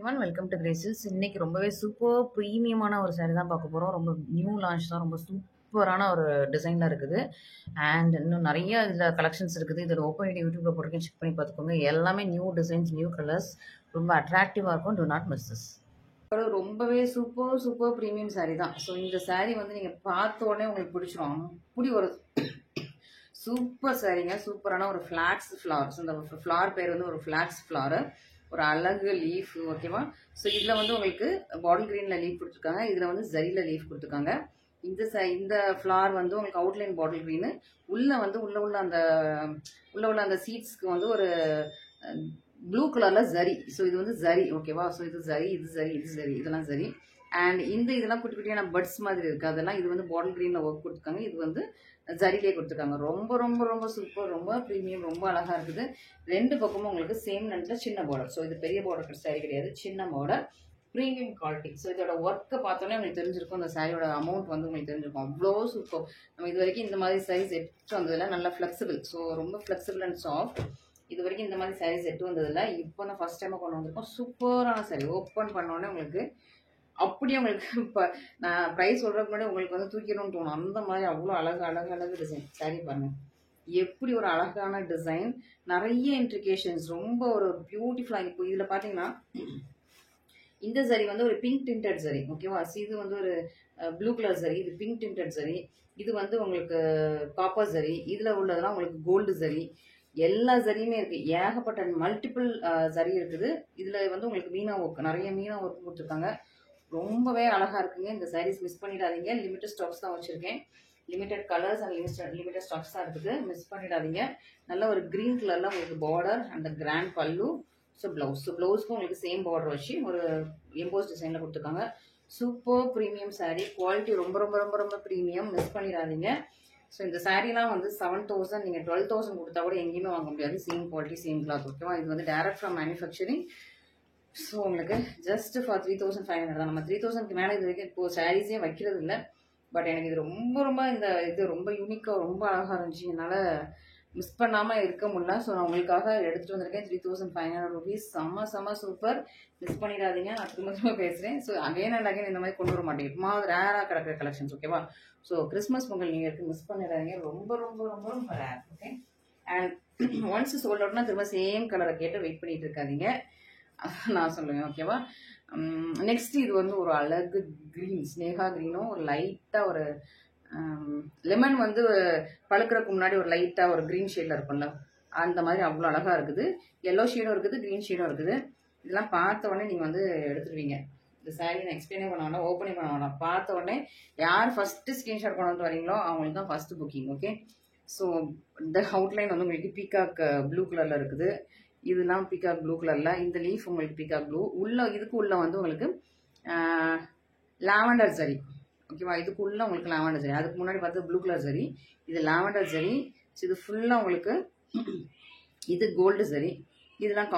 Everyone welcome to கிரேசில்ஸ். இன்னைக்கு ரொம்பவே super ப்ரீமியமான ஒரு saree தான் பார்க்க போகிறோம். ரொம்ப நியூ லான்ச் தான், ரொம்ப சூப்பரான ஒரு டிசைனில் இருக்குது. அண்ட் இன்னும் நிறைய இதில் கலெக்ஷன்ஸ் இருக்குது. இதில் ஓப்பன் பண்ணி யூடியூப்பில் போட்டுருக்கேன், செக் பண்ணி பார்த்துக்கோங்க. எல்லாமே நியூ டிசைன்ஸ், நியூ கலர்ஸ், ரொம்ப அட்ராக்டிவாக இருக்கும். To not miss this. ரொம்பவே சூப்பர் ப்ரீமியம் saree தான். ஸோ இந்த saree வந்து நீங்கள் பார்த்த உடனே உங்களுக்கு பிடிச்சிரும். அப்படி ஒரு சூப்பர் சாரீங்க, சூப்பரான ஒரு ஃப்ளாக்ஸ் ஃப்ளவர். ஸோ இந்த ஃப்ளவர் பேர் வந்து ஒரு ஃப்ளாக்ஸ் ஃப்ளவர், ஒரு அழகு லீஃப். ஓகேவா? ஸோ இதில் வந்து உங்களுக்கு பாட்டில் கிரீனில் லீஃப் கொடுத்துருக்காங்க, இதில் வந்து ஜரியில் லீஃப் கொடுத்துருக்காங்க. இந்த ஃப்ளவர் வந்து உங்களுக்கு அவுட்லைன் பாட்டில் கிரீனு, உள்ள அந்த சீட்ஸ்க்கு வந்து ஒரு ப்ளூ கலரில் ஜரி. ஸோ இது வந்து ஜரி. ஓகேவா? ஸோ இது ஜரி, இதெல்லாம் ஜரி. அண்ட் இதெல்லாம் குட்டி குட்டியான பட்ஸ் மாதிரி இருக்குது. அதெல்லாம் இது வந்து பாட்டில் கிரீனில் ஒர்க் கொடுத்துருக்காங்க, இது வந்து ஜரிலே கொடுத்துருக்காங்க. ரொம்ப ரொம்ப ரொம்ப சூப்பர், ரொம்ப ப்ரீமியம், ரொம்ப அழகாக இருக்குது. ரெண்டு பக்கமும் உங்களுக்கு சேம் லென்த்தில் சின்ன பார்டர். ஸோ இது பெரிய பார்டர் சாரி கிடையாது, சின்ன பார்டர், ப்ரீமியம் குவாலிட்டி. ஸோ இதோட ஒர்க்கை பார்த்தோன்னே உங்களுக்கு தெரிஞ்சிருக்கும், இந்த சாரியோட அமௌண்ட் வந்து உங்களுக்கு தெரிஞ்சிருக்கும். அவ்வளோ சூப்பர். நம்ம இது வரைக்கும் இந்த மாதிரி சாரீஸ் எடுத்து வந்ததில்ல, நல்லா ஃப்ளெக்சிபிள். ஸோ ரொம்ப ஃப்ளெக்சிபிள் அண்ட் சாஃப்ட். இது வரைக்கும் இந்த மாதிரி சாரீஸ் எடுத்து வந்ததில்ல, இப்போ தான் ஃபர்ஸ்ட் டைமாக கொண்டு வந்திருக்கோம். சூப்பரான சாரி. ஓப்பன் பண்ணோடனே உங்களுக்கு அப்படியே உங்களுக்கு இப்போ நான் ப்ரைஸ் சொல்கிறதுக்கு முன்னாடி உங்களுக்கு வந்து தூக்கிடணும்னு தோணும். அந்த மாதிரி அவ்வளோ அழகு டிசைன். சாரி பாருங்க, எப்படி ஒரு அழகான டிசைன், நிறைய இன்ட்ரிகேஷன்ஸ், ரொம்ப ஒரு பியூட்டிஃபுல்லாக. இப்போ இதில் பார்த்தீங்கன்னா இந்த சரி வந்து ஒரு பிங்க் டிண்டட் சரி. ஓகேவா? இது வந்து ஒரு ப்ளூ கலர் சரி, இது பிங்க் டிண்டட் சரி, இது வந்து உங்களுக்கு காப்பர் சரி, இதில் உள்ளதெல்லாம் உங்களுக்கு கோல்டு சரி. எல்லா சரியுமே இருக்குது, ஏகப்பட்ட மல்டிபிள் சரி இருக்குது. இதில் வந்து உங்களுக்கு மீனா ஒர்க், நிறைய மீனா ஒர்க் கொடுத்துருக்காங்க. ரொம்பவே அழகாக இருக்குங்க. இந்த சாரீஸ் மிஸ் பண்ணிடாதீங்க. லிமிட்டட் ஸ்டாக்ஸ் தான் வச்சுருக்கேன், limited colours and limited stocks தான் இருக்குது, மிஸ் பண்ணிடாதீங்க. நல்ல ஒரு க்ரீன் கலரில் உங்களுக்கு பார்டர் அண்ட் கிராண்ட் பல்லு. ஸோ ப்ளவுஸ்க்கும் உங்களுக்கு சேம் பார்டர் வச்சு ஒரு எம்போஸ் டிசைனில் கொடுத்துருக்காங்க. சூப்பர் ப்ரீமியம் சாரீ, குவாலிட்டி ரொம்ப ரொம்ப ரொம்ப ரொம்ப ப்ரீமியம், மிஸ் பண்ணிடாதீங்க. ஸோ இந்த சாரீலாம் வந்து 7,000, நீங்கள் 12,000 கொடுத்தா கூட எங்கேயுமே வாங்க முடியாது. Same quality, same cloth. ஓகேவா? இது வந்து டைரக்ட் ஃப்ரம் மேனுஃபேக்சரிங். ஸோ உங்களுக்கு ஜஸ்ட் ஃபார் 3,500 தான். நம்ம 3,000க்கு மேலே இது வரைக்கும் இப்போ சாரீஸே வைக்கிறது இல்லை. பட் எனக்கு இது ரொம்ப ரொம்ப இது ரொம்ப யூனிக்காக, ரொம்ப அழகாக இருந்துச்சு. என்னால் மிஸ் பண்ணாமல் இருக்க முடியல. ஸோ நான் உங்களுக்காக எடுத்துகிட்டு வந்திருக்கேன். 3,500 rupees. செம்ம சூப்பர், மிஸ் பண்ணிடாதீங்க. நான் திரும்ப பேசுகிறேன். ஸோ அகைன் அண்ட் அகைன் இந்த மாதிரி கொண்டு வர மாட்டேன், இப்போ ரேராக கிடக்கிற கலெக்ஷன்ஸ். ஓகேவா? ஸோ கிறிஸ்மஸ் பொங்கல் நீங்கள் இருக்குது, மிஸ் பண்ணிடாதீங்க. ரொம்ப ரொம்ப ரொம்ப ரொம்ப rare. Okay? And once sold அவுட்னா திரும்ப சேம் கலரை கேட்டு வெயிட் பண்ணிட்டு இருக்காதீங்க, நான் சொல்லுவேன். ஓகேவா? நெக்ஸ்ட் இது வந்து ஒரு அழகு கிரீன், ஸ்னேகா கிரீனும் ஒரு லைட்டாக ஒரு லெமன் வந்து பழுக்கிறதுக்கு முன்னாடி ஒரு லைட்டாக ஒரு க்ரீன் ஷேடில் இருக்கும்ல, அந்த மாதிரி அவ்வளோ அழகாக இருக்குது. எல்லோ ஷேடும் இருக்குது, க்ரீன் ஷேடும் இருக்குது. இதெல்லாம் பார்த்த உடனே நீங்கள் வந்து எடுத்துருவீங்க. இந்த சாரீ நான் எக்ஸ்பிளைனே பண்ண வேண்டாம், ஓப்பனே பண்ண வேண்டாம். பார்த்த உடனே யார் ஃபஸ்ட்டு ஸ்க்ரீன்ஷாட் கொண்டு வந்து வரீங்களோ அவங்களுக்கு தான் ஃபஸ்ட்டு புக்கிங். ஓகே? ஸோ இந்த அவுட்லைன் வந்து உங்களுக்கு பீகாக் ப்ளூ கலரில் இருக்குது. இதெல்லாம் பீகாக் ப்ளூ கலரில், இந்த லீஃப் உங்களுக்கு பீகாக் ப்ளூ. இதுக்கு உள்ள வந்து உங்களுக்கு லாவெண்டர் சரி. ஓகேவா? இதுக்குள்ள உங்களுக்கு லாவெண்டர் சரி. அதுக்கு முன்னாடி பார்த்து ப்ளூ கலர் சரி, இது லாவெண்டர் சரி. இது ஃபுல்லாக உங்களுக்கு இது கோல்டு சரி. இதெல்லாம்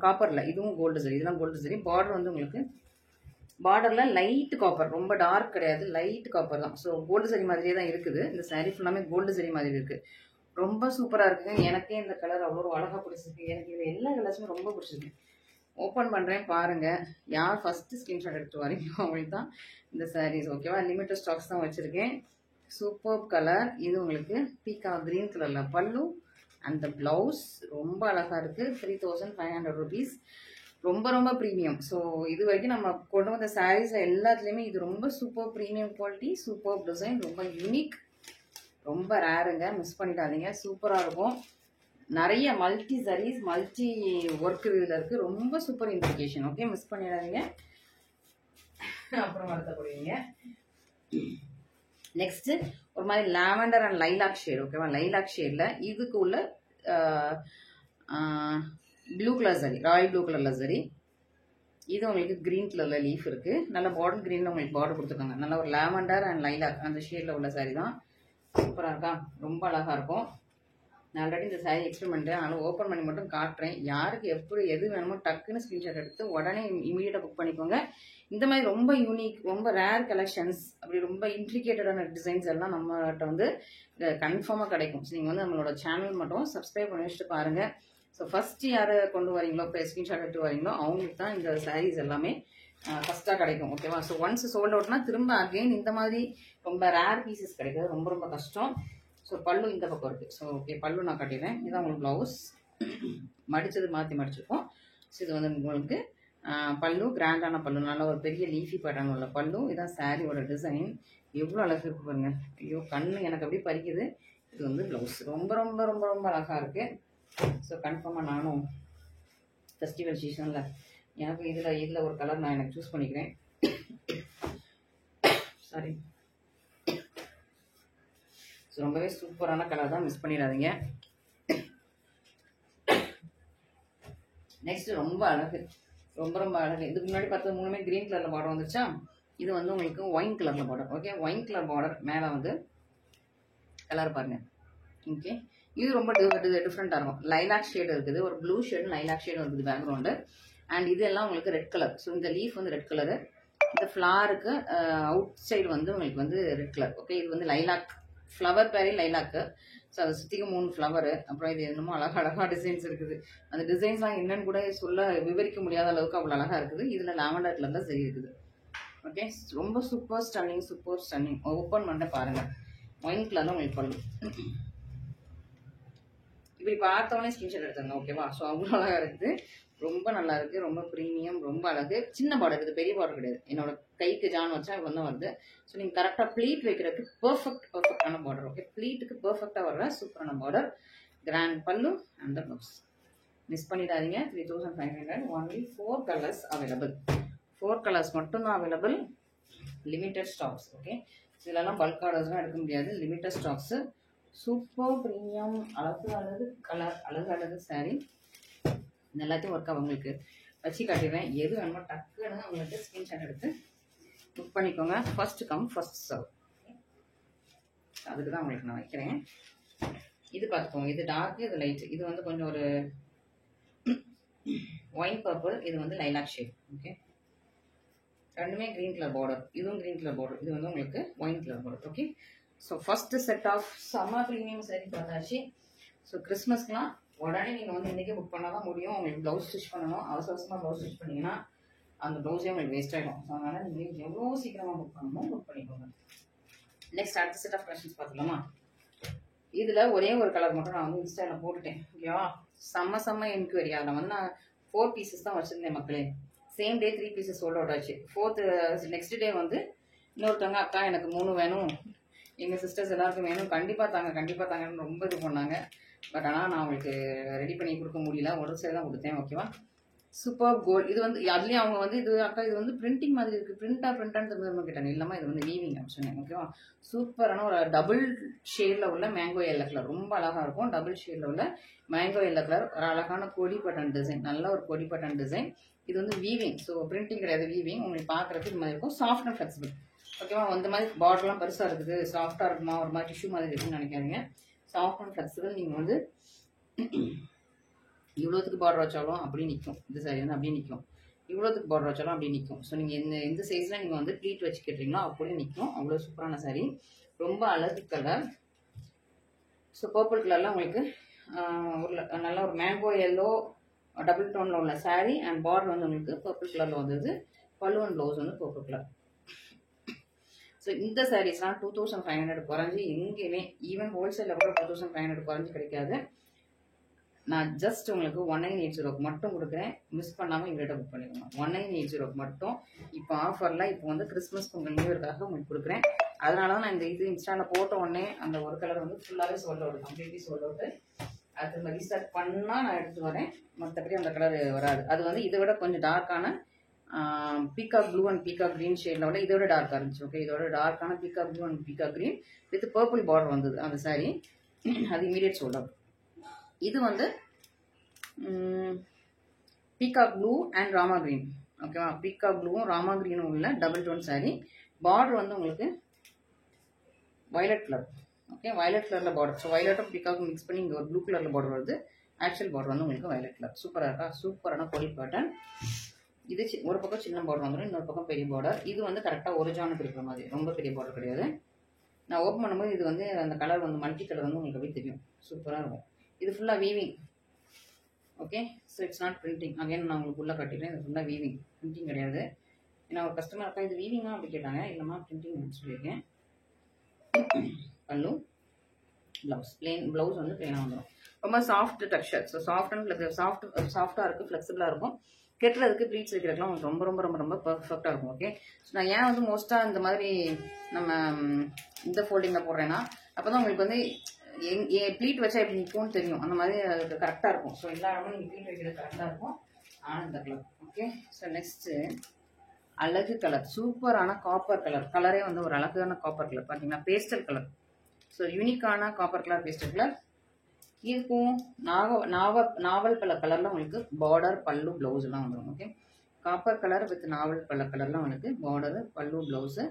காப்பரில், இதுவும் கோல்டு சரி, இதெல்லாம் கோல்டு சரி. பார்டர் வந்து உங்களுக்கு பார்டரில் லைட் காப்பர், ரொம்ப டார்க் கிடையாது, லைட் காப்பர் தான். ஸோ கோல்டு சரி மாதிரியே தான் இருக்குது. இந்த சாரீ ஃபுல்லாமே கோல்டு சரி மாதிரி இருக்குது. ரொம்ப சூப்பராக இருக்குங்க. எனக்கே இந்த கலர் அவ்வளோ அழகாக பிடிச்சிருக்கு. எனக்கு இது எல்லா கலர்ஸுமே ரொம்ப பிடிச்சிருக்கு. ஓப்பன் பண்ணுறேன் பாருங்கள். யார் ஃபஸ்ட்டு ஸ்க்ரீன்ஷாட் எடுத்து வரீங்களோ அவங்களுக்கு தான் இந்த சாரீஸ். ஓகேவா? லிமிட்டட் ஸ்டாக்ஸ் தான் வச்சுருக்கேன். Super colour. இது உங்களுக்கு பீகாக் க்ரீன் கலரில் பல்லு அண்ட் ப்ளவுஸ். ரொம்ப அழகாக இருக்குது. 3,500 rupees. ரொம்ப ரொம்ப ப்ரீமியம். ஸோ இது வரைக்கும் நம்ம கொண்டு வந்த சாரீஸ் எல்லாத்துலேயுமே இது ரொம்ப super premium quality, super design, ரொம்ப யூனிக், ரொம்ப ரேருங்க. மிஸ் பண்ணிடாதீங்க. சூப்பராக இருக்கும். நிறைய மல்டி சாரீஸ், மல்டி ஒர்க் இதில் இருக்குது. ரொம்ப சூப்பர் இன்டிகேஷன். ஓகே? மிஸ் பண்ணிடாதீங்க. அப்புறம் வருத்தப்படுவீங்க. நெக்ஸ்ட்டு ஒரு மாதிரி லாவெண்டர் அண்ட் லைலாக் ஷேட். ஓகேவா? லைலாக் ஷேடில் இதுக்கு உள்ள ப்ளூ கலர் சரி, ராயல் ப்ளூ கலரில் சரி. இது உங்களுக்கு க்ரீன் கலரில் லீஃப் இருக்குது. நல்ல பார்டர் க்ரீனில் உங்களுக்கு பார்டர் கொடுத்துருக்காங்க. நல்ல ஒரு லாவெண்டர் அண்ட் லைலாக் அந்த ஷேடில் உள்ள சாரீ தான். சூப்பராக இருக்கா? ரொம்ப அழகாக இருக்கும். நான் ஆல்ரெடி இந்த சாரீ எக்ஸ்பிளைன் பண்ணுறேன், அதனால் ஓப்பன் பண்ணி மட்டும் காட்டுறேன். யாருக்கு எப்படி எது வேணுமோ டக்குன்னு ஸ்க்ரீன்ஷாட் எடுத்து உடனே இமீடியட்டாக புக் பண்ணிக்கோங்க. இந்த மாதிரி ரொம்ப யூனிக், ரொம்ப ரேர் கலெக்ஷன்ஸ், அப்படி ரொம்ப இன்ட்ரிகேட்டடான டிசைன்ஸ் எல்லாம் நம்மகிட்ட வந்து கன்ஃபார்மாக கிடைக்கும். ஸோ நீங்கள் வந்து நம்மளோட சேனல் மட்டும் சப்ஸ்கிரைப் பண்ணி வச்சுட்டு பாருங்கள். ஸோ ஃபஸ்ட்டு யாரை கொண்டு வரீங்களோ இப்போ ஸ்க்ரீன்ஷாட் எடுத்து வரீங்களோ அவங்களுக்கு தான் இந்த சாரீஸ் எல்லாமே ஃபஸ்ட்டாக கிடைக்கும். ஓகேவா? ஸோ ஒன்ஸ் சோல்ட் அவுட்னா திரும்ப அகெயின் இந்த மாதிரி ரொம்ப ரேர் பீசஸ் கிடைக்கிறது ரொம்ப ரொம்ப கஷ்டம். ஸோ பல்லு இந்த பக்கம் இருக்குது. ஸோ ஓகே, பல்லு நான் கட்டிடுறேன். இதுதான் உங்களுக்கு ப்ளவுஸ். மடித்தது மாற்றி மடிச்சிருக்கோம். ஸோ இது வந்து உங்களுக்கு பல்லு, கிராண்டான பல்லு, நல்ல ஒரு பெரிய லீஃபி பேட்டர்ன் உள்ள பல்லு. இதுதான் சாரியோட டிசைன். எவ்வளோ அழகு இருக்கு பாருங்க. ஐயோ கண்ணு எனக்கு அப்படியே பறிக்குது. இது வந்து ப்ளவுஸ் ரொம்ப ரொம்ப ரொம்ப ரொம்ப அழகாக இருக்குது. ஸோ கன்ஃபார்மாக நானும் ஃபெஸ்டிவல் சீசனில் எனக்கு இதில் ஒரு கலர் நான் எனக்கு சூஸ் பண்ணிக்கிறேன். சாரி. ஸோ ரொம்பவே சூப்பரான கலர் தான், மிஸ் பண்ணிடாதீங்க. நெக்ஸ்ட் ரொம்ப அழகு, ரொம்ப ரொம்ப அழகு. இதுக்கு முன்னாடி பார்த்தது மூணுமே கிரீன் கலரில் பார்டர் வந்துச்சா, இது வந்து உங்களுக்கு ஒயின் கலரில் border. Okay, wine colour border மேலே வந்து கலர் பாருங்க. ஓகே, இது ரொம்ப டிஃப்ரெண்ட்டாக இருக்கும். லைலாக் ஷேடு இருக்குது, ஒரு ப்ளூ ஷேடு லைலாக் ஷேடு இருக்குது பேக்ரவுண்டு. அண்ட் இது எல்லாம் உங்களுக்கு ரெட் கலர். ஸோ இந்த லீஃப் வந்து ரெட் கலரு, இந்த ஃப்ளாருக்கு அவுட் சைடு வந்து உங்களுக்கு வந்து ரெட் கலர். ஓகே, இது வந்து லைலாக் ஃப்ளவர் பேரே லைலாக்கு. ஸோ அதை சுற்றிக்கு 3 ஃப்ளவரு. அப்புறம் இது என்னமோ அழகாக டிசைன்ஸ் இருக்குது. அந்த டிசைன்ஸ்லாம் என்னன்னு கூட விவரிக்க முடியாத அளவுக்கு அவ்வளோ அழகாக இருக்குது. இதில் லாவெண்டர் கலர் தான் சரி இருக்குது. ஓகே, ரொம்ப super stunning, super stunning. Open பண்ண பாருங்கள். ஒயின் கலர் தான் உங்களுக்கு பல்லு. இப்படி பார்த்தோன்னே ஸ்கிரீன்ஷாட் எடுத்துங்க. ஓகேவா? ஸோ அவ்வளோ அழகாக இருக்குது, ரொம்ப நல்லா இருக்குது, ரொம்ப ப்ரீமியம், ரொம்ப அழகு. சின்ன பார்டர் இருக்குது, பெரிய பார்டர் கிடையாது. என்னோட கைக்கு ஜான் வச்சா இப்போ தான் வருது. ஸோ நீங்கள் கரெக்டாக ப்ளீட் வைக்கிறதுக்கு பர்ஃபெக்டான பார்டர். ஓகே, ப்ளீட்டுக்கு பர்ஃபெக்டாக வர்ற சூப்பரான பார்டர். கிராண்ட் பல்லு அண்ட் த ப்ளவுஸ். மிஸ் பண்ணிடாதீங்க. 3500. Only 4 colours available. 4 கலர்ஸ் மட்டும்தான் அவைலபிள். Limited stocks. ஓகே, இதெல்லாம் பல்க் ஆர்டர்ஸ்லாம் எடுக்க முடியாது. Limited stocks. சூப்பர் ப்ரீமியம், அழகு கலர், அழகு சாரீ. இது எல்லாத்தையும் ஒர்க் அவங்களுக்கு வச்சு காட்டிடுவேன். எது வேணுமோ டக்குன்னு அவங்களுக்கு ஸ்க்ரீன்ஷாட் எடுத்து புக் பண்ணிக்கோங்க. First come first serve. அதுக்கு தான் உங்களுக்கு நான் வைக்கிறேன். இது பார்த்துக்கோங்க, இது டார்க்கு, இது லைட். இது வந்து கொஞ்சம் ஒரு ஒயின் பர்பிள், இது வந்து லைலாக் ஷேட். ஓகே, ரெண்டுமே க்ரீன் கலர் பார்டர். இதுவும் க்ரீன் கலர் பார்டர். இது வந்து உங்களுக்கு wine colour border. Okay, so first set of summer premium sari பார்த்தாச்சு. ஸோ கிறிஸ்மஸ்க்குலாம் உடனே நீங்கள் வந்து இன்றைக்கே புக் பண்ணால் தான் முடியும். உங்களுக்கு ப்ளவுஸ் ஸ்டிச் பண்ணணும். அவசரமாக ப்ளவுஸ் ஸ்டிச் பண்ணிங்கன்னா அந்த ப்ளவுஸே உங்களுக்கு வேஸ்ட் ஆகிடும். ஸோ அதனால் நீங்கள் எவ்வளோ சீக்கிரமாக புக் பண்ணணும் புக் பண்ணிக்கோங்க. நெக்ஸ்ட் அடுத்த செட் ஆஃப் கலெக்ஷன்ஸ் பார்த்துக்கலாமா? இதில் ஒரே ஒரு கலர் மட்டும் நான் வந்து இன்ஸ்டாவில் போட்டுட்டேன். ஓகேவா? செம்ம என்கொயரி. அதில் வந்து நான் 4 பீசஸ் தான் வச்சுருந்தேன் மக்களே. Same day 3 pieces sold out ஆச்சு. 4th நெக்ஸ்ட் டே வந்து இன்னொருத்தவங்க அக்கா எனக்கு 3 வேணும், எங்கள் சிஸ்டர்ஸ் எல்லாருக்கும் வேணும், கண்டிப்பாக தாங்கன்னு ரொம்ப இது பண்ணாங்க. பட் ஆனால் நான் அவங்களுக்கு ரெடி பண்ணி கொடுக்க முடியல. ஒரு சைடு தான் கொடுத்தேன். ஓகேவா? Super gold. இது வந்து அதுலேயும் அவங்க வந்து இது அக்கா இது வந்து பிரிண்டிங் மாதிரி இருக்குது, பிரிண்டான்னு திரும்ப கேட்டாங்க. இல்லாமல் இது வந்து வீவிங் ஆப்ஷன். ஓகேவா? சூப்பரான ஒரு டபுள் ஷேடில் உள்ள மேங்கோ எல்லோ கலர், ரொம்ப அழகாக இருக்கும். டபுள் ஷேடில் உள்ள மேங்கோ எல்லோ கலர், ஒரு அழகான கொடி பட்டன் டிசைன், நல்ல ஒரு கொடி பட்டன் டிசைன். இது வந்து வீவிங். ஸோ பிரிண்டிங் கிடையாது, வீவிங். உங்களுக்கு பார்க்குறதுக்கு இது மாதிரி இருக்கும். Soft and flexible. ஓகேவா? அந்த மாதிரி பார்டர்லாம் பெருசாக இருக்குது, சாஃப்டாக இருக்குமா, ஒரு மாதிரி டிஷ்யூ மாதிரி இருக்குன்னு நினைக்காதீங்க. Soft and flexible. நீங்கள் வந்து இவ்வளோத்துக்கு பார்டர் வச்சாலும் அப்படி நிற்கும். இந்த சாரி வந்து அப்படியே நிற்கும். இவ்வளோத்துக்கு பார்டர் வச்சாலும் அப்படி நிற்கும். ஸோ நீங்கள் எந்த சைஸில் நீங்கள் வந்து ப்ளீட் வச்சு கேட்டுறீங்களோ அப்படியே நிற்கும். அவ்வளோ சூப்பரான சாரி, ரொம்ப அழகு கலர். ஸோ பர்பிள் கலரில் உங்களுக்கு ஒரு நல்ல ஒரு மேங்கோ எல்லோ டபுள் டோனில் உள்ள சாரி. அண்ட் பார்டர் வந்து உங்களுக்கு பர்பிள் கலரில் வந்தது. பல்லு அண்ட் ப்ளவுஸ் வந்து பர்பிள் கலர். ஸோ இந்த சாரீஸ்லாம் 2500 குறைஞ்சி எங்கேயுமே, ஈவன் ஹோல்சேலில் கூட 2500 குறைஞ்சி கிடைக்காது. நான் ஜஸ்ட் உங்களுக்கு 1980 மட்டும் கொடுக்குறேன். மிஸ் பண்ணாமல் எங்கள்கிட்ட புக் பண்ணிக்கோங்க. 1980 மட்டும். இப்போ ஆஃபரில் இப்போ வந்து கிறிஸ்மஸ் பொங்கல் நியூ இயர்க்காக உங்களுக்கு கொடுக்குறேன். அதனால தான் நான் இந்த இது இன்ஸ்டாவில் போட்ட உடனே அந்த ஒரு கலர் வந்து ஃபுல்லாகவே sold out, completely sold out. அது திரும்ப ரீஸ்டார்ட் பண்ணால் நான் எடுத்துகிட்டு வரேன். மற்றபடி அந்த கலர் வராது. அது வந்து இதை விட கொஞ்சம் டார்க்கான peacock blue and peacock green ஷேடில் விட இதோட டார்க்காக இருந்துச்சு. ஓகே, இதோட டார்க்கான peacock blue and peacock green with purple border வந்தது அந்த சாரி. அது இமீடியட் சோல்ட் அவுட். இது வந்து peacock blue and Rama green. ஓகேவா? பீகாக் ப்ளூவும் ராமா க்ரீனும் உள்ள டபுள் டோன் சாரி. பார்டர் வந்து உங்களுக்கு வயலட் கலர். ஓகே, வயலட் கலரில் பார்டர். ஸோ வயலட்டும் பீகாக்கும் மிக்ஸ் பண்ணி இங்கே ஒரு ப்ளூ கலரில் பார்டர் வருது. ஆக்சுவல் பார்டர் வந்து உங்களுக்கு வயலட் கலர். சூப்பராக இருக்கா? சூப்பரான கொடி பேட்டர்ன். இது ஒரு பக்கம் சின்ன பார்டர் வந்துடும், இன்னொரு பக்கம் பெரிய பார்டர். இது வந்து கரெக்டாக ஒரு ஜானுக்கு இருக்கிற மாதிரி, ரொம்ப பெரிய பார்டர் கிடையாது. நான் ஓப்பன் பண்ணும்போது இது வந்து அந்த கலர் வந்து மல்டி கலர் வந்து உங்களுக்கு அப்படியே தெரியும். சூப்பராக இருக்கும். இது ஃபுல்லாக weaving. Okay. So it's not printing. Again நான் உங்களுக்கு உள்ளே காட்டிடுறேன். இது ஃபுல்லாக வீவிங், பிரிண்டிங் கிடையாது. ஏன்னா ஒரு கஸ்டமர் அக்கா இது வீவிங்கா அப்படி கேட்டாங்க. இல்லைம்மா பிரிண்டிங் சொல்லியிருக்கேன். பல்லு, ப்ளவுஸ் பிளெயின், ப்ளவுஸ் வந்து பிளெயினாக வந்துடும். ரொம்ப சாஃப்ட் டெக்ஸ்சர். ஸோ சாஃப்டாக இருக்குது, ஃப்ளெக்சிபிளாக இருக்கும். கெட்டுறதுக்கு ப்ளீட்ஸ் வைக்கிறதுக்குலாம் உங்களுக்கு ரொம்ப ரொம்ப ரொம்ப ரொம்ப பர்ஃபெக்டாக இருக்கும். ஓகே. ஸோ நான் ஏன் வந்து மோஸ்ட்டாக இந்த மாதிரி நம்ம இந்த ஃபோல்டிங்கில் போடுறேன்னா அப்போ தான் உங்களுக்கு வந்து ப்ளீட் வச்சா எப்படி நிற்கும்னு தெரியும். அந்த மாதிரி அதுக்கு கரெக்டாக இருக்கும். ஸோ எல்லா இடமும் நீங்கள் ப்ளீட் வைக்கிறது கரெக்டாக இருக்கும். ஆனால் இந்த கலர் ஓகே. ஸோ நெக்ஸ்ட்டு அழகு கலர், சூப்பரான காப்பர் கலர். கலரே வந்து ஒரு அழகான காப்பர் கலர் பார்த்தீங்கன்னா, பேஸ்டல் கலர். ஸோ யூனிக்கான காப்பர் கலர், பேஸ்டல் கலர். இதுக்கும் நாவல் பல கலர்ல உங்களுக்கு பார்டர், பல்லு, பிளவுஸ் எல்லாம் வந்துடும். ஓகே. காப்பர் கலர் வித் நாவல் பல கலர்ல உங்களுக்கு பார்டர், பல்லு, பிளவுஸ்.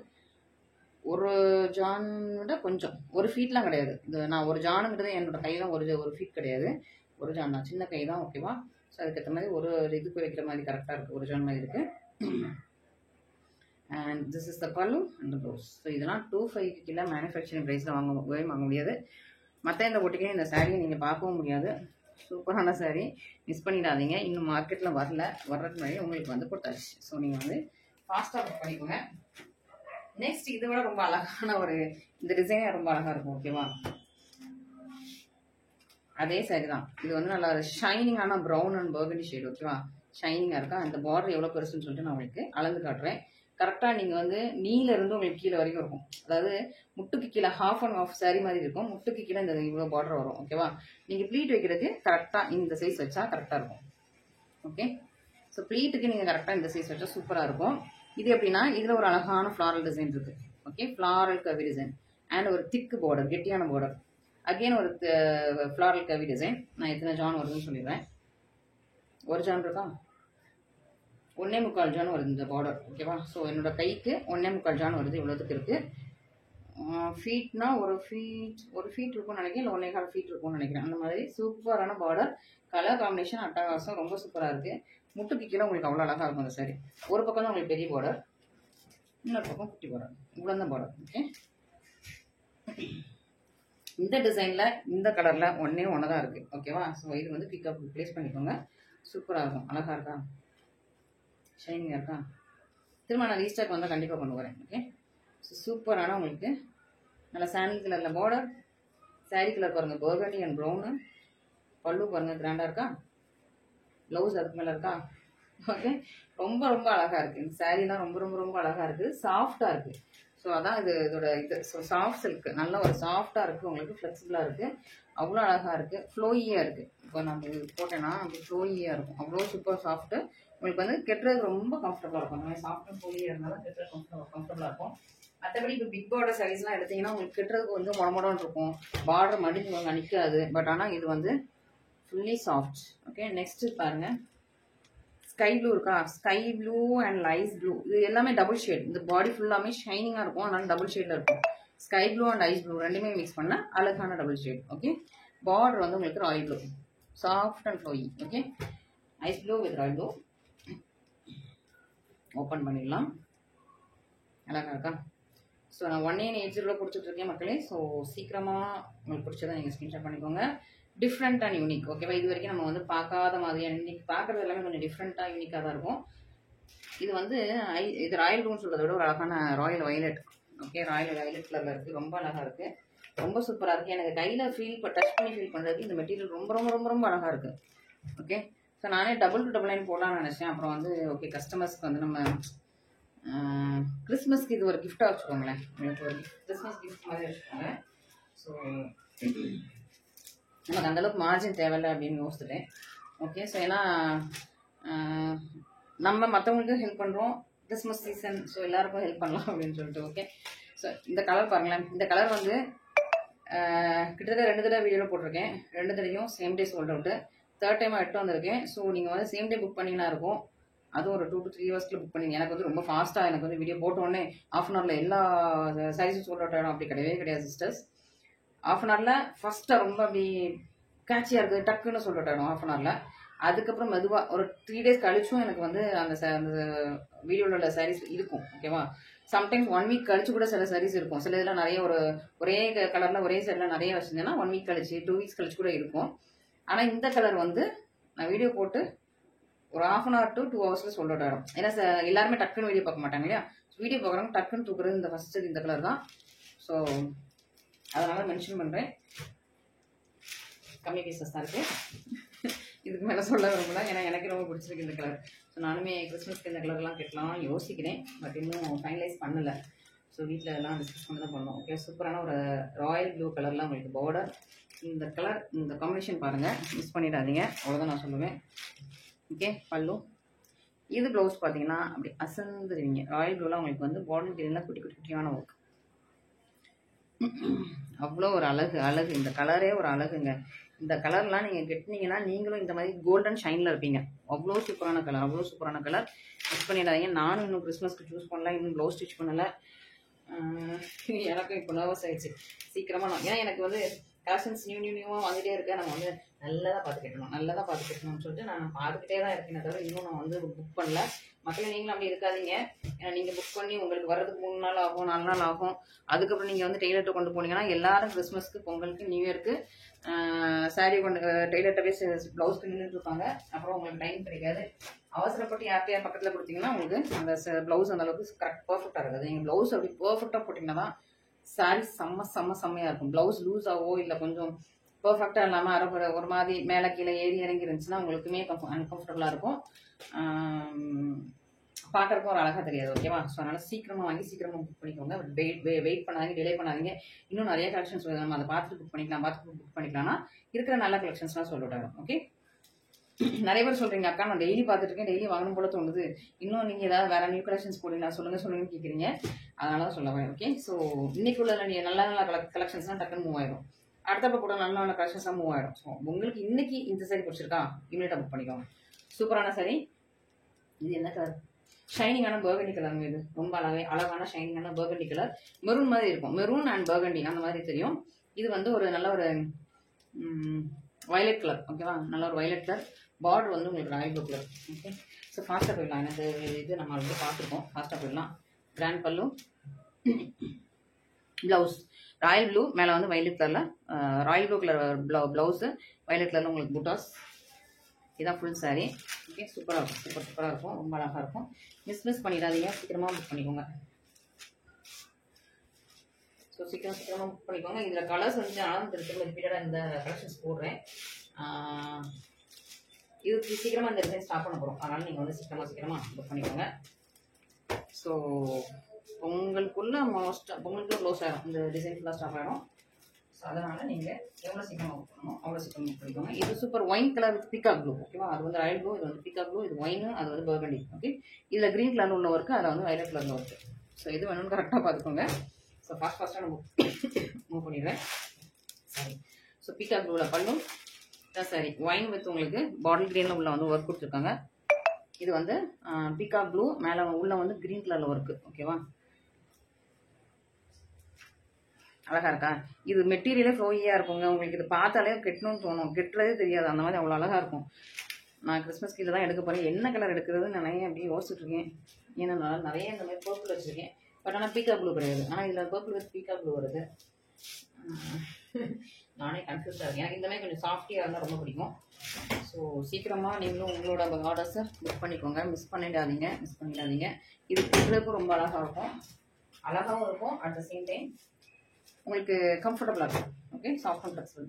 ஒரு ஜான் விட கொஞ்சம், ஒரு ஃபீட்லாம் கிடையாது. இது நான் ஒரு ஜானுங்கிறது என்னோட கையெல்லாம் ஒரு ஃபீட் கிடையாது. ஒரு ஜான் தான், சின்ன கை தான். ஓகேவா. ஸோ அதுக்கேற்ற மாதிரி ஒரு இதுக்கு வைக்கிற மாதிரி கரெக்டாக இருக்குது. ஒரு ஜான் மாதிரி இருக்குது. அண்ட் திஸ் இஸ் த பல்லு அண்ட் ப்ளவுஸ். ஸோ இதெல்லாம் 250 கீழே மேனுஃபேக்சரிங் ப்ரைஸில் வாங்க முடியாது. மற்ற இந்த ஒட்டிக்கையும் இந்த சாரியை நீங்கள் பார்க்கவும் முடியாது. சூப்பரான சாரீ, மிஸ் பண்ணிடாதீங்க. இன்னும் மார்க்கெட்டில் வர்றதுக்கு முன்னாடி உங்களுக்கு வந்து கொடுத்தாச்சு. ஸோ நீங்கள் வந்து ஃபாஸ்ட்டாக புக் பண்ணிக்கோங்க. நெக்ஸ்ட் இதை விட ரொம்ப அழகான ஒரு, இந்த டிசைனே ரொம்ப அழகாக இருக்கும். ஓகேவா. அதே சாரி தான். இது வந்து நல்லா ஷைனிங்கான ப்ரௌன் அண்ட் பர்கண்டி ஷேட். ஓகேவா. ஷைனிங்காக இருக்கா. அந்த பார்டர் எவ்வளோ பெருசுன்னு சொல்லிட்டு நான் உங்களுக்கு அளந்து காட்டுறேன். கரெக்டாக நீங்கள் வந்து நீலேருந்து உங்களுக்கு கீழே வரைக்கும் இருக்கும். அதாவது முட்டுக்கு கீழே ஹாஃப் அண்ட் ஹாஃப் சாரி மாதிரி இருக்கும். முட்டுக்கு கீழே இந்த இவ்வளோ பார்டர் வரும். ஓகேவா. நீங்கள் ப்ளீட் வைக்கிறதுக்கு கரெக்டாக இந்த சைஸ் வச்சா கரெக்டாக இருக்கும். ஓகே. ஸோ ப்ளீட்டுக்கு நீங்கள் கரெக்டாக இந்த சைஸ் வச்சா சூப்பராக இருக்கும். இது எப்படின்னா, இதில் ஒரு அழகான ஃப்ளாரல் டிசைன் இருக்குது. Okay. Floral Kavi design and ஒரு திக்கு பார்டர், கெட்டியான பார்டர். அகெயின் ஒரு ஃப்ளாரல் கவி டிசைன். நான் எத்தனை ஜான் வருதுன்னு சொல்லிடுறேன். ஒரு ஜான் இருக்கா, 1.25 ஜான் வருது இந்த பார்டர். ஓகேவா. ஸோ என்னோட கைக்கு 1.25 ஜான் வருது. இவ்வளோத்துக்கு இருக்குது. ஃபீட்னா ஒரு ஃபீட் இருக்கும்னு நினைக்கிறேன். இல்லை 1.25 ஃபீட் இருக்கும்னு நினைக்கிறேன். அந்த மாதிரி சூப்பரான பார்டர், கலர் காம்பினேஷன் அட்டகாசம், ரொம்ப சூப்பராக இருக்குது. முட்டுக்கு கீழே உங்களுக்கு அவ்வளோ அழகாக இருக்கும் அந்த சாரி. ஒரு பக்கம் தான் உங்களுக்கு பெரிய பார்டர், இன்னொரு பக்கம் குட்டி பார்டர். இவ்வளோ தான் பார்டர். ஓகே. இந்த டிசைனில் இந்த கலரில் ஒன்று தான் இருக்குது. ஓகேவா. ஸோ இது வந்து பிக்கப் ப்ளேஸ் பண்ணிக்கோங்க. சூப்பராக இருக்கும். அழகாக இருக்கா, ஷைனிங்காக இருக்கா. திரும்ப நான் ரீஸ்டாக் வந்தால் கண்டிப்பாக கொண்டு வரேன். ஓகே. ஸோ சூப்பரான உங்களுக்கு நல்லா சாண்டில் கலரில் பார்டர். சாரீ கலர் பாருங்கள், பர்கண்டி அண்ட் ப்ரௌனு. பல்லு பாருங்கள், கிராண்டாக இருக்கா. ப்ளவுஸ் அதுக்கு மேலே இருக்கா. ஓகே. ரொம்ப ரொம்ப அழகாக இருக்குது. இந்த சாரீலாம் ரொம்ப ரொம்ப ரொம்ப அழகாக இருக்குது. சாஃப்டாக இருக்குது. ஸோ அதான் இதோட இது. ஸோ சாஃப்ட் சில்க், நல்ல ஒரு சாஃப்டாக இருக்குது. உங்களுக்கு ஃப்ளெக்சிபிளாக இருக்குது. அவ்வளோ அழகாக இருக்குது. ஃப்ளோயியாக இருக்குது. இப்போ நம்ம போட்டேன்னா அப்படி ஃப்ளோயியாக இருக்கும். அவ்வளோ சூப்பர் சாஃப்ட்டு. உங்களுக்கு வந்து கெட்டுறதுக்கு ரொம்ப கம்ஃபர்டபுளாக இருக்கும். அந்த மாதிரி சாஃப்டாக ஃப்ளோயியாக இருந்தாலும் கெட்டுறது கம்ஃபர்டபுளாக இருக்கும். மற்றபடி இப்போ பிக் பார்டர் சாரீஸ்லாம் எடுத்தீங்கன்னா உங்களுக்கு கெட்டுறதுக்கு வந்து மொடமொடன்னு இருக்கும். பார்டர் மடிஞ்சு வாங்க நிற்காது. பட் ஆனால் இது வந்து ஃபுல்லி சாஃப்ட். ஓகே. நெக்ஸ்ட் பாருங்க, ஸ்கை ப்ளூ இருக்கா. Sky blue and lies blue, இது எல்லாமே டபுள் ஷேட். இந்த பாடி ஃபுல்லாமே ஷைனிங்காக இருக்கும். அதனால டபுள் ஷேடில் இருக்கும். Sky blue and ice blue ரெண்டுமே மிக்ஸ் பண்ண அழகான டபுள் ஷேட். ஓகே. பார்டர் வந்து உங்களுக்கு royal blue, soft and flowy. Okay. Ice blue with royal blue. Open பண்ணிடலாம். அழகாக இருக்கா. ஸோ நான் 1880 கொடுத்துட்ருக்கேன் மக்களே. ஸோ சீக்கிரமாக உங்களுக்கு பிடிச்சதை நீங்கள் ஸ்க்ரீன்ஷாட் பண்ணிக்கோங்க. Different and unique. ஓகேவா. இது வரைக்கும் நம்ம வந்து பார்க்காத மாதிரியான, இன்னைக்கு பார்க்குறது எல்லாமே கொஞ்சம் டிஃப்ரெண்ட்டாக யூனிக்காக தான் இருக்கும். இது வந்து இது ராயல் ப்ளூன்னு சொல்கிறத விட ஒரு அழகான Royal violet. Okay. Royal violet கலரில் இருக்குது. ரொம்ப அழகாக இருக்குது. ரொம்ப சூப்பராக இருக்குது. எனக்கு கையில் டச் பண்ணி ஃபீல் பண்ணுறதுக்கு இந்த மெட்டீரியல் ரொம்ப ரொம்ப ரொம்ப ரொம்ப அழகாக இருக்குது. ஓகே. ஸோ நானே டபுள் டு டபுள் லைன் போடலான்னு நினச்சேன். அப்புறம் வந்து ஓகே, கஸ்டமர்ஸ்க்கு வந்து நம்ம கிறிஸ்மஸ்க்கு இது ஒரு கிஃப்டாக வச்சுக்கோங்களேன். உங்களுக்கு ஒரு கிறிஸ்மஸ் கிஃப்ட் மாதிரி வச்சுக்கோங்க. ஸோ நமக்கு அந்தளவுக்கு மார்ஜின் தேவையில்லை அப்படின்னு யோசிச்சுட்டேன். ஓகே. ஸோ ஏன்னா நம்ம மற்றவங்களுக்கு ஹெல்ப் பண்ணுறோம், கிறிஸ்மஸ் சீசன். ஸோ எல்லாருக்கும் ஹெல்ப் பண்ணலாம் அப்படின்னு சொல்லிட்டு. ஓகே. ஸோ இந்த கலர் பாருங்களேன். இந்த கலர் வந்து கிட்டத்தட்ட 2 தடவை வீடியோவில் போட்டிருக்கேன். 2 தடவையும் same day sold out. 3rd டைமாக எடுத்து வந்திருக்கேன். ஸோ நீங்கள் வந்து சேம் டே புக் பண்ணிங்கன்னா இருக்கும். அதுவும் ஒரு 2 to 3 ஹவர்ஸ்க்குள்ள புக் பண்ணி. எனக்கு வந்து ரொம்ப ஃபாஸ்ட்டாக எனக்கு வந்து வீடியோ போட்டோடனே ½ அன் ஹவரில் எல்லா சாரீஸும் சோல்ட் அவுட் ஆகிடும். அப்படி கிடையாது சிஸ்டர்ஸ். ½ அன் ஹவரில் ஃபஸ்ட்டாக ரொம்ப அப்படி கேட்சியாக இருக்குது, டக்குன்னு சோல்ட் அவுட் ஆகிடும் ½ அன் ஹவரில். அதுக்கப்புறம் மெதுவாக ஒரு 3 டேஸ் கழிச்சும் எனக்கு வந்து அந்த வீடியோவில் உள்ள சாரீஸ் இருக்கும். ஓகேவா. சம்டைம்ஸ் 1 வீக் கழிச்சு கூட சில சாரீஸ் இருக்கும். சில இதில் நிறைய ஒரே கலரில் ஒரே சாரியில் நிறைய வச்சுருந்தேன்னா 1 வீக் கழிச்சு 2 வீக்ஸ் கழிச்சு கூட இருக்கும். ஆனால் இந்த கலர் வந்து நான் வீடியோ போட்டு ஒரு 1/2 hour to 2 hours சொல்லிட்டு ஆயிடும். ஏன்னா எல்லாருமே டக்குன்னு வீடியோ பார்க்க மாட்டாங்க இல்லையா? வீடியோ பார்க்குறவங்க டக்குன்னு தூக்குறது இந்த ஃபர்ஸ்ட் இந்த கலர் தான். ஸோ அதனால மென்ஷன் பண்ணுறேன். கம்மி பீசஸ் தான் இருக்குது. இதுக்கு மேலே சொல்ல விரும்பல, ஏன்னா எனக்கு ரொம்ப பிடிச்சிருக்கு இந்த கலர். ஸோ நானுமே கிறிஸ்மஸ்க்கு இந்த கலர்லாம் கட்டலாம் யோசிக்கிறேன், பட் இன்னும் ஃபைனலைஸ் பண்ணலை. ஸோ வீட்டில் எல்லாம் டிஸ்கஸ் பண்ணி தான் பண்ணோம். ஓகே, சூப்பரான ஒரு ராயல் ப்ளூ கலர்லாம் உங்களுக்கு பார்டர். இந்த கலர் இந்த காம்பினேஷன் பாருங்கள், மிஸ் பண்ணிடாதீங்க, அவ்வளோதான் நான் சொல்லுவேன். ஓகே, பல்லு. இது ப்ளவுஸ் பார்த்தீங்கன்னா அப்படி அசந்துருவீங்க. ராயல் ப்ளூலாம் உங்களுக்கு வந்து பார்டர் டிசைனில் குட்டி குட்டி குட்டியான ஒர்க். அவ்வளோ ஒரு அழகு. இந்த கலரே ஒரு அழகுங்க. இந்த கலர்லாம் நீங்கள் கட்டினீங்கன்னா நீங்களும் இந்த மாதிரி கோல்டன் ஷைனில் இருப்பீங்க. அவ்வளோ சூப்பரான கலர். மிஸ் பண்ணிடாதீங்க. நானும் இன்னும் கிறிஸ்மஸ்க்கு சூஸ் பண்ணல, இன்னும் ப்ளவுஸ் ஸ்டிச் பண்ணலை. எனக்கும் இப்போ நர்வஸ் ஆயிடுச்சு. சீக்கிரமாக ஏன்னா எனக்கு வந்து கலெக்ஷன்ஸ் நியூவாக வந்துகிட்டே இருக்கேன். நம்ம வந்து நல்லதாக பார்த்து கட்டணும்னு சொல்லிட்டு நான் பார்த்துக்கிட்டே தான் இருக்கேன். தவிர இன்னும் நான் வந்து புக் பண்ணல. மக்களே நீங்களும் அப்படி இருக்காதீங்க. ஏன்னா நீங்கள் புக் பண்ணி உங்களுக்கு வர்றதுக்கு 3 நாள் ஆகும், 4 நாள் ஆகும். அதுக்கப்புறம் நீங்கள் வந்து டெய்லர்கிட்ட கொண்டு போனீங்கன்னா எல்லாரும் கிறிஸ்மஸ்க்கு, பொங்கலுக்கு, நியூ இயருக்கு சாரீ கொண்டு டெய்லர்கிட்ட போய் ப்ளவுஸ்க்கு நின்றுட்டு இருப்பாங்க. அப்புறம் உங்களுக்கு டைம் கிடைக்காது. அவசரப்பட்டு யார்கிட்ட பக்கத்தில் கொடுத்தீங்கன்னா உங்களுக்கு அந்த ப்ளவுஸ் அந்த அளவுக்கு கரெக்ட் பர்ஃபெக்டாக இருக்காது. நீங்கள் ப்ளவுஸ் அப்படி பர்ஃபெக்டாக போட்டிங்கன்னா தான் சாரீ செம்மையாக இருக்கும். ப்ளவுஸ் லூஸ் ஆகவோ இல்லை கொஞ்சம் பர்ஃபெக்டாக இல்லாமல் அரைக்குறை ஒரு மாதிரி மேலே கீழே ஏறி இறங்கி இருந்துச்சுன்னா உங்களுக்குமே அன்கம்ஃபர்டபுளாக இருக்கும், பார்க்குறக்கும் ஒரு அழகாக தெரியாது. ஓகேவா? ஸோ அதனால் சீக்கிரமாக வாங்கி சீக்கிரமாக புக் பண்ணிக்கோங்க. வெயிட் பண்ணாதீங்க, டிலே பண்ணாதீங்க. இன்னும் நிறைய கலெக்ஷன்ஸ் நம்ம அதை பார்த்துட்டு புக் பண்ணிக்கலாம்னா இருக்கிற நல்ல கலெக்ஷன்ஸ்லாம் சொல்லிவிட்டாங்க. ஓகே, நிறைய பேர் சொல்கிறீங்க, அக்கா நான் டெய்லி பார்த்துட்டு இருக்கேன், டெய்லி வாங்கணும் போல தோணுது, இன்னும் நீங்கள் ஏதாவது வேறு நியூ கலெக்ஷன்ஸ் போடுங்க சொல்லுங்கன்னு கேட்குறீங்க. அதனால தான் சொல்ல வரேன். ஓகே, ஸோ இன்னைக்கு உள்ள நல்ல கலெக்ஷன்ஸ்லாம் டக்குன்னு மூவ் ஆயிடும். அடுத்தப்ப கூட நல்ல கலெக்ஷன்ஸ்லாம் மூவ் ஆயிடும். ஸோ உங்களுக்கு இன்னைக்கு இந்த சாரி பிடிச்சிருக்கா, இமீடியட்டாக புக் பண்ணிக்கோங்க. சூப்பரான சாரி. இது என்ன கலர்? ஷைனிங்கான பர்கண்டி கலருங்க. இது ரொம்ப அழகான ஷைனிங்கான பர்கண்டி கலர். மெரூன் மாதிரி இருக்கும். மெரூன் அண்ட் பர்கண்டி அந்த மாதிரி தெரியும். இது வந்து ஒரு நல்ல ஒரு வயலட் கலர். ஓகேவா? நல்ல ஒரு வயலட் கலர். பார்டர் வந்து உங்களுக்கு royal blue colour. Okay, so ஃபாஸ்ட்டாக போயிடலாம். எனக்கு இது நம்ம வந்து பார்த்துருக்கோம். ஃபாஸ்ட்டாக போயிடலாம். கிராண்ட் பல்லு, ப்ளவுஸ் ராயல் ப்ளூ, மேலே வந்து வயலட் கலரில் Royal blue colour blouse, violet கலரில் உங்களுக்கு புட்டாஸ். இதான் ஃபுல் சாரீ. ஓகே, சூப்பராக இருக்கும். ரொம்ப அழகாக இருக்கும். மிஸ் பண்ணிடாதீங்க, சீக்கிரமாக புக் பண்ணிக்கோங்க. ஸோ சீக்கிரமாக புக் பண்ணிக்கோங்க. இதில் கலர்ஸ் வந்து நானும் திரும்ப ரிப்பீட்டடாக இந்த கலெக்ஷன்ஸ் போடுறேன். இதுக்கு சீக்கிரமாக இந்த டிசைன் ஸ்டாப் பண்ண போகிறோம். அதனால் நீங்கள் வந்து சீக்கிரமாக புக் பண்ணிக்கோங்க. ஸோ உங்களுக்குள்ள உங்களுக்கு க்ளோஸ் ஆகிடும், இந்த டிசைன் ஃபுல்லாக ஸ்டாப் ஆகிடும். ஸோ அதனால் நீங்கள் எவ்வளோ சீக்கிரமாக புக் பண்ணணும் அவ்வளோ சீக்கிரமாக புக் பண்ணிக்கோங்க. இது super wine colour with peacock blue. ஓகேவா? அது வந்து ராயல் ப்ளூ, இது வந்து பீகாக் ப்ளூ, இது ஒயின், அது வந்து பர்கண்டி. ஓகே, இதில் க்ரீன் கலரில் உள்ள ஒர்க்கு, அதில் வந்து வயலட் கலரில் ஒர்க்கு. ஸோ இது வேணும்னு கரெக்டாக பார்த்துக்கோங்க. ஸோ ஃபாஸ்ட்டாக நான் மூவ் பண்ணிடுறேன். சரி, ஸோ பீகாக் ப்ளூவில் பல்லும் தான் சாரி. ஒயின் வித் உங்களுக்கு பாட்டில் க்ரீனில் உள்ள வந்து ஒர்க் கொடுத்துருக்காங்க. இது வந்து பீகாக் ப்ளூ, மேலே உள்ள வந்து க்ரீன் கலரில் ஒர்க்கு. ஓகேவா? அழகாக இருக்கா? இது மெட்டீரியலே ஃப்ளோயியாக இருக்குங்க. உங்களுக்கு இது பார்த்தாலே கெட்டணும்னு தோணும், கெட்டுறதே தெரியாது. அந்த மாதிரி அவ்வளோ அழகாக இருக்கும். நான் கிறிஸ்மஸ் கீழே தான் எடுக்க போகிறேன். என்ன கலர் எடுக்கிறதுன்னு நான் அப்படியே யோசிச்சுட்ருக்கேன். ஏன்னா நிறைய இந்த மாதிரி பர்பிள் வச்சுருக்கேன். பட் ஆனால் பீகாக் ப்ளூ கிடையாது. ஆனால் இதில் பர்பிள் வித் பீகாக் ப்ளூ வருது. நானே கன்ஃபியூஸாக இருக்கேன். எனக்கு இந்த மாதிரி கொஞ்சம் சாஃப்டியாக இருந்தால் ரொம்ப பிடிக்கும். ஸோ சீக்கிரமாக நீங்களும் உங்களோட ஆர்டர்ஸை புக் பண்ணிக்கோங்க. மிஸ் பண்ணிடாதீங்க. இது கட்டுறதுக்கும் ரொம்ப அழகாகவும் இருக்கும். அட் த சேம் டைம் உங்களுக்கு கம்ஃபர்டபுளாக இருக்கும். Okay, soft and flexible.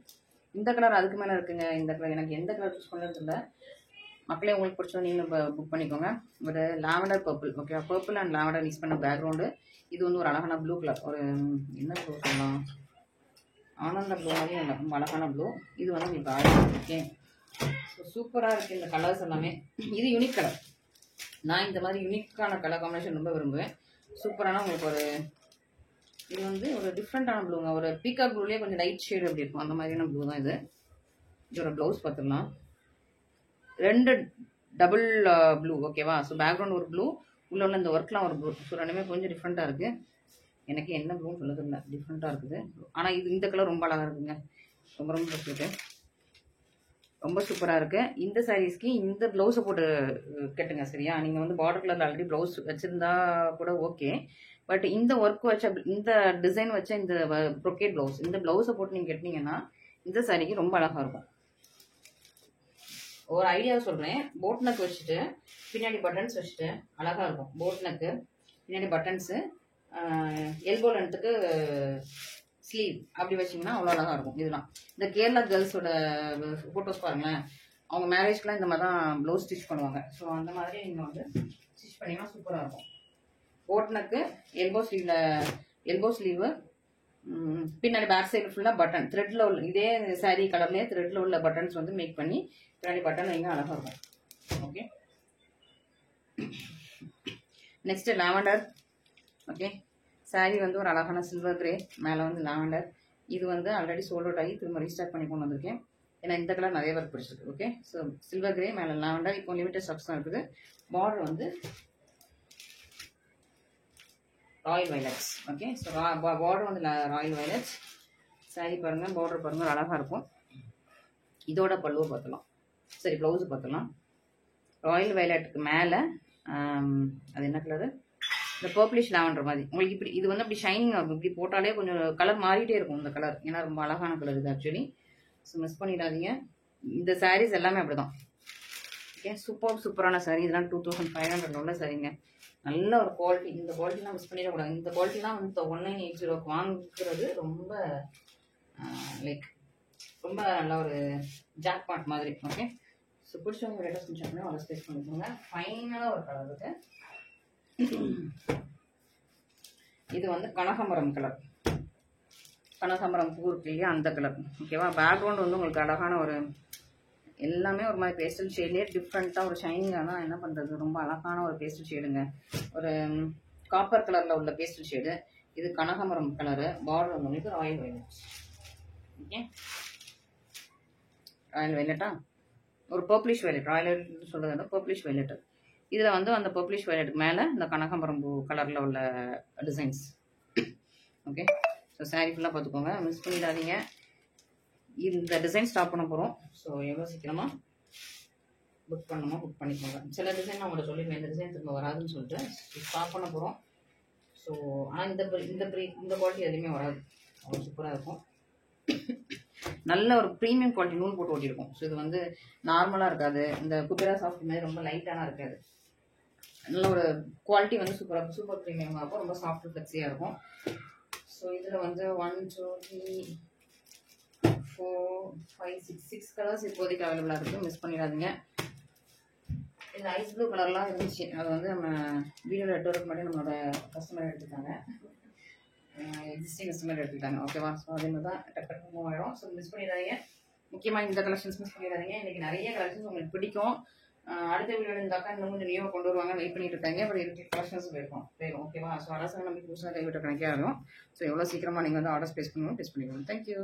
இந்த கலர் அதுக்கு மேலே இருக்குங்க. இந்த கலர் எனக்கு எந்த கலர் சூஸ் பண்ணுறது இல்லை. மக்களே உங்களுக்கு பிடிச்சது நீங்களும் புக் பண்ணிக்கோங்க. ஒரு lavender purple. Okay, purple and lavender mix பண்ண பேக்ரவுண்டு. இது வந்து ஒரு அழகான ப்ளூ கலர். ஒரு என்ன ப்ளூ சொல்லலாம், ஆனந்த ப்ளூ மாதிரி ரொம்ப அழகான ப்ளூ. இது வந்து உங்களுக்கு ஆயிரம். ஓகே, ஸோ சூப்பராக இருக்குது இந்த கலர்ஸ் எல்லாமே. இது யூனிக் கலர். நான் இந்த மாதிரி யூனிக்கான கலர் காம்பினேஷன் ரொம்ப விரும்புவேன். சூப்பரான உங்களுக்கு ஒரு இது வந்து ஒரு டிஃப்ரெண்ட்டான ப்ளூங்க. ஒரு பீகாக் ப்ளூலேயே கொஞ்சம் லைட் ஷேடு அப்படி இருக்கும். அந்த மாதிரியான ப்ளூ தான் இது. இதோட ப்ளவுஸ் பார்த்துடலாம். 2 டபுள் ப்ளூ. ஓகேவா? ஸோ பேக்ரவுண்ட் ஒரு ப்ளூ, உள்ள இந்த ஒர்க்லாம் ஒரு ப்ளூ. ஸோ ரெண்டுமே கொஞ்சம் டிஃப்ரெண்ட்டாக இருக்குது. எனக்கு என்ன ப்ளூன்னு சொல்லுறது இல்லை, டிஃப்ரெண்ட்டாக இருக்குது. ஆனால் இந்த கலர் ரொம்ப அழகாக இருக்குங்க. ரொம்ப பிடிச்சிருக்கு. ரொம்ப சூப்பராக இருக்குது. இந்த சாரீஸ்க்கு இந்த ப்ளவுஸை போட்டு கட்டுங்க. சரியா? நீங்கள் வந்து பார்டர் கலரில் ஆல்ரெடி ப்ளவுஸ் வச்சுருந்தா கூட ஓகே. பட் இந்த ஒர்க் வச்ச இந்த டிசைன் வச்ச இந்த ப்ரொக்கேட் ப்ளவுஸ், இந்த ப்ளவுஸை போட்டு நீங்கள் கட்டினீங்கன்னா இந்த சாரிக்கு ரொம்ப அழகாக இருக்கும். ஒரு ஐடியாவை சொல்கிறேன். போட் நெக் வச்சுட்டு பின்னாடி பட்டன்ஸ் வச்சுட்டு அழகாக இருக்கும். போட் நெக்கு, பின்னாடி பட்டன்ஸு, எல்போ லென்த்துக்கு ஸ்லீவ் அப்படி வச்சிங்கன்னா அவ்வளோ அழகாக இருக்கும். இதெல்லாம் இந்த கேரளா கேர்ள்ஸோட ஃபோட்டோஸ் பாருங்களேன், அவங்க மேரேஜ்க்குலாம் இந்த மாதிரி தான் ப்ளவுஸ் ஸ்டிச் பண்ணுவாங்க. ஸோ அந்த மாதிரி நீங்கள் வந்து ஸ்டிச் பண்ணிங்கன்னா சூப்பராக இருக்கும். போட் நெக்கு, எல்போ ஸ்லீவு, பின்னாடி பேக் சைடு ஃபுல்லாக பட்டன் த்ரெட்டில் உள்ள இதே சாரீ கலர்லேயே த்ரெட்டில் உள்ள பட்டன்ஸ் வந்து மேக் பண்ணி பின்னாடி பட்டன் வைங்க, அழகாக இருக்கும். Okay, next lavender. Okay, sari வந்து ஒரு அழகான சில்வர் கிரே, மேலே வந்து லாவெண்டர். இது வந்து ஆல்ரெடி சோல்ட் அவுட் ஆகி திரும்ப ரீஸ்டார்ட் பண்ணி கொண்டு வந்திருக்கேன். ஏன்னா இந்த கலர் நிறைய ஒர்க் பிடிச்சிருக்கு. ஓகே, ஸோ சில்வர் கிரே மேலே லாவெண்டர். இப்போ லிமிட்டட் ஸ்டாக்ஸ் தான் இருக்குது. பார்டர் வந்து Royal violets. Okay, so border வந்து ராயல் வைலட்ஸ். சாரீ பாருங்கள், பார்டர் பாருங்கள், அழகாக இருக்கும். இதோட பல்லுவை பார்த்துலாம், சரி ப்ளவுஸு பார்த்துலாம். ராயல் வைலட்டுக்கு மேலே அது என்ன கலரு, இந்த பர்பிளிஷ் லாவெண்டர் மாதிரி உங்களுக்கு இப்படி இது வந்து அப்படி ஷைனிங் ஆகும். இப்படி போட்டாலே கொஞ்சம் கலர் மாறிட்டே இருக்கும் இந்த கலர். ஏன்னா ரொம்ப அழகான கலர் இது ஆக்சுவலி. ஸோ மிஸ் பண்ணிடாதீங்க. இந்த சாரீஸ் எல்லாமே அப்படி தான். ஓகே, சூப்பரான சாரீ. இதெல்லாம் 2500 உள்ள சாரீங்க. நல்ல ஒரு குவாலிட்டி. இந்த குவாலிட்டிலாம் மிஸ் பண்ணிடக்கூடாது. இந்த குவாலிட்டிலாம் வந்து 1980 வாங்குறது ரொம்ப லைக் ரொம்ப நல்ல ஒரு ஜாக் பாட் மாதிரி. ஓகே, ஸோ பிடிச்சவங்க லேட்டஸ்ட் கொஞ்சம் அவ்வளோ ஸ்பேஸ் பண்ணிக்கோங்க. ஃபைனலாக ஒரு கலர் இருக்கு. இது வந்து கனகாம்பரம் கலர், கனகாம்பரம் பூ இருக்கு இல்லையா, அந்த கலர். ஓகேவா, பேக்ரவுண்ட் வந்து உங்களுக்கு அழகான ஒரு எல்லாமே ஒரு மாதிரி பேஸ்டல் ஷேட்லேயே டிஃப்ரெண்ட்டாக ஒரு ஷைனிங்காக தான் என்ன பண்ணுறது, ரொம்ப அழகான ஒரு பேஸ்டல் ஷேடுங்க. ஒரு காப்பர் கலரில் உள்ள பேஸ்டல் ஷேடு. இது கனகாம்பரம் கலரு. பார்டர் வந்து உங்களுக்கு ராயல் வைலட். ஓகே, ராயல் வைலட்டா, ஒரு பர்பிளிஷ் வைலட். ராயல் வைலட் சொல்கிறது வந்து பர்பிளிஷ் வைலட்டு. இதில் வந்து அந்த பர்பிளிஷ் வைலட்டுக்கு மேலே இந்த கனகாம்பரம் பூ கலரில் உள்ள டிசைன்ஸ். ஓகே, ஸோ சாரீ ஃபுல்லாக பார்த்துக்கோங்க, மிஸ் பண்ணிடாதீங்க. இந்த டிசைன் ஸ்டாப் பண்ண போகிறோம். ஸோ எவ்வளோ சீக்கிரமாக புக் பண்ணணுமோ புக் பண்ணிக்கோங்க. சில டிசைன் நான் உங்கள்கிட்ட சொல்லிடுவேன், இந்த டிசைன் திரும்ப வராதுன்னு சொல்லிட்டு ஸ்டாப் பண்ண போகிறோம். ஸோ ஆனால் இந்த குவாலிட்டி எதுவுமே வராது, அவ்வளோ சூப்பராக இருக்கும். நல்ல ஒரு ப்ரீமியம் குவாலிட்டி நூல் போட்டு ஓட்டியிருக்கும். ஸோ இது வந்து நார்மலாக இருக்காது, இந்த குபேரா சாஃப்ட் மாதிரி ரொம்ப லைட்டான இருக்காது. நல்ல ஒரு குவாலிட்டி வந்து சூப்பர் ப்ரீமியமாக இருக்கும். ரொம்ப சாஃப்ட் ஃப்ளெக்ஸியாக இருக்கும். ஸோ இதில் வந்து 1 2 3 4 5 6 கலர்ஸ் இப்போதைக்கு அவைலபிளாக இருக்குது. மிஸ் பண்ணிடாதீங்க. இது ஐஸ் ப்ளூ கலர்லாம் இருந்துச்சு, அது வந்து நம்ம வீடியோவில் 8 வரக்கு முன்னாடி நம்மளோட கஸ்டமர் எடுத்துட்டாங்க, எக்ஸிஸ்டிங் கஸ்டமர் எடுத்துக்கிட்டாங்க. ஓகேவா, ஸோ அதே மாதிரி தான் டக்கு மூவ் ஆகிடும். ஸோ மிஸ் பண்ணிடாதீங்க. முக்கியமாக இந்த கலெக்ஷன்ஸ் மிஸ் பண்ணிடாதீங்க. இன்றைக்கி நிறைய கலெக்ஷன்ஸ் உங்களுக்கு பிடிக்கும். அடுத்த வீடியோ இருந்தாக்கா இன்னும் கொஞ்சம் நியூவாக கொண்டு வருவாங்க, வெயிட் பண்ணிட்டு இருக்காங்க. பட் இருக்கிற கலெக்ஷன்ஸ் போயிருக்கும். ஓகேவா, ஸோ அரசாங்கம் நம்பி புதுசாக கைவிட்ட கணக்கே ஆகும். ஸோ எவ்வளோ சீக்கிரமாக நீங்கள் வந்து ஆர்டர்ஸ் ப்ளேஸ் பண்ணிக்கோங்க. தேங்க்யூ.